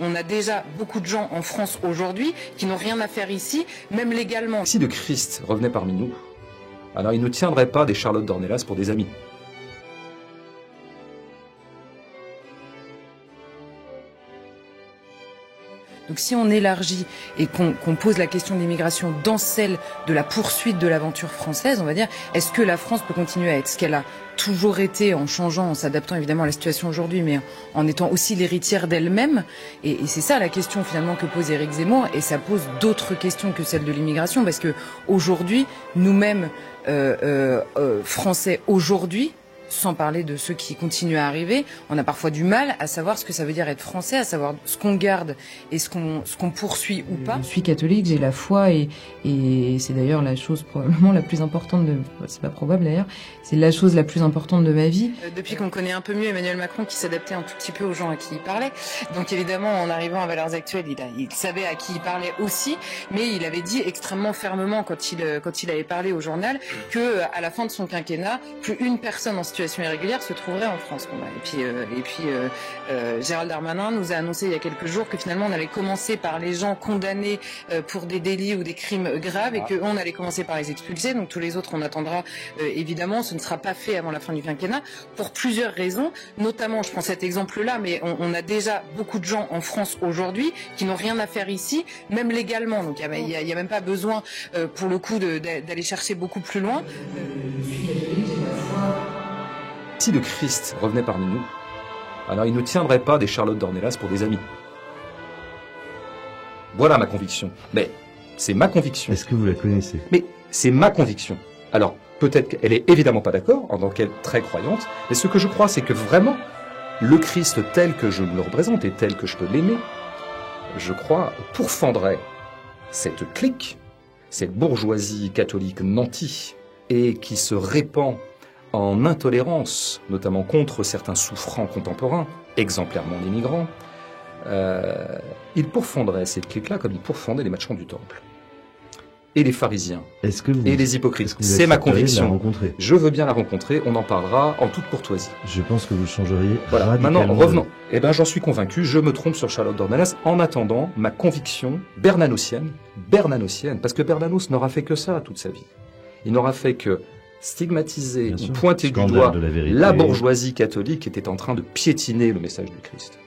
On a déjà beaucoup de gens en France aujourd'hui qui n'ont rien à faire ici, même légalement. Si le Christ revenait parmi nous, alors il ne tiendrait pas des Charlotte Dornelas pour des amis. Donc si on élargit et qu'on pose la question de l'immigration dans celle de la poursuite de l'aventure française, on va dire, est-ce que la France peut continuer à être ce qu'elle a toujours été en changeant, en s'adaptant évidemment à la situation aujourd'hui, mais en étant aussi l'héritière d'elle-même? Et c'est ça la question finalement que pose Éric Zemmour, et ça pose d'autres questions que celle de l'immigration, parce que aujourd'hui, nous-mêmes, Français aujourd'hui, sans parler de ceux qui continuent à arriver, on a parfois du mal à savoir ce que ça veut dire être français, à savoir ce qu'on garde et ce qu'on poursuit ou pas. Je suis catholique, j'ai la foi et c'est d'ailleurs la chose probablement la plus importante de... C'est pas probable d'ailleurs, c'est la chose la plus importante de ma vie. Depuis qu'on connaît un peu mieux Emmanuel Macron qui s'adaptait un tout petit peu aux gens à qui il parlait, donc évidemment en arrivant à Valeurs Actuelles, il savait à qui il parlait aussi, mais il avait dit extrêmement fermement quand il avait parlé au journal que à la fin de son quinquennat, plus une personne en situation irrégulière se trouverait en France. Et puis Gérald Darmanin nous a annoncé il y a quelques jours que finalement on allait commencer par les gens condamnés pour des délits ou des crimes graves et qu'on allait commencer par les expulser. Donc tous les autres on attendra évidemment. Ce ne sera pas fait avant la fin du quinquennat pour plusieurs raisons. Notamment, je prends cet exemple-là, mais on a déjà beaucoup de gens en France aujourd'hui qui n'ont rien à faire ici, même légalement. Donc il y a même pas besoin pour le coup d'aller chercher beaucoup plus loin. Si le Christ revenait parmi nous, alors il ne tiendrait pas des Charlotte Dornelas pour des amis. Voilà ma conviction. Mais c'est ma conviction. Est-ce que vous la connaissez? Mais c'est ma conviction. Alors, peut-être qu'elle est évidemment pas d'accord, en tant qu'elle très croyante, mais ce que je crois, c'est que vraiment, le Christ tel que je le représente et tel que je peux l'aimer, je crois, pourfendrait cette clique, cette bourgeoisie catholique nantie, et qui se répand en intolérance, notamment contre certains souffrants contemporains, exemplairement les migrants, il pourfondrait cette clique-là comme il pourfondait les marchands du temple. Et les pharisiens, et les hypocrites. C'est ma conviction. Je veux bien la rencontrer, on en parlera en toute courtoisie. Je pense que vous changeriez radicalement. Maintenant, revenons. Eh ben, j'en suis convaincu, je me trompe sur Charlotte Dornelas. En attendant, ma conviction bernanosienne, parce que Bernanos n'aura fait que ça toute sa vie. Il n'aura fait que stigmatiser ou pointer du doigt la bourgeoisie catholique qui était en train de piétiner le message du Christ.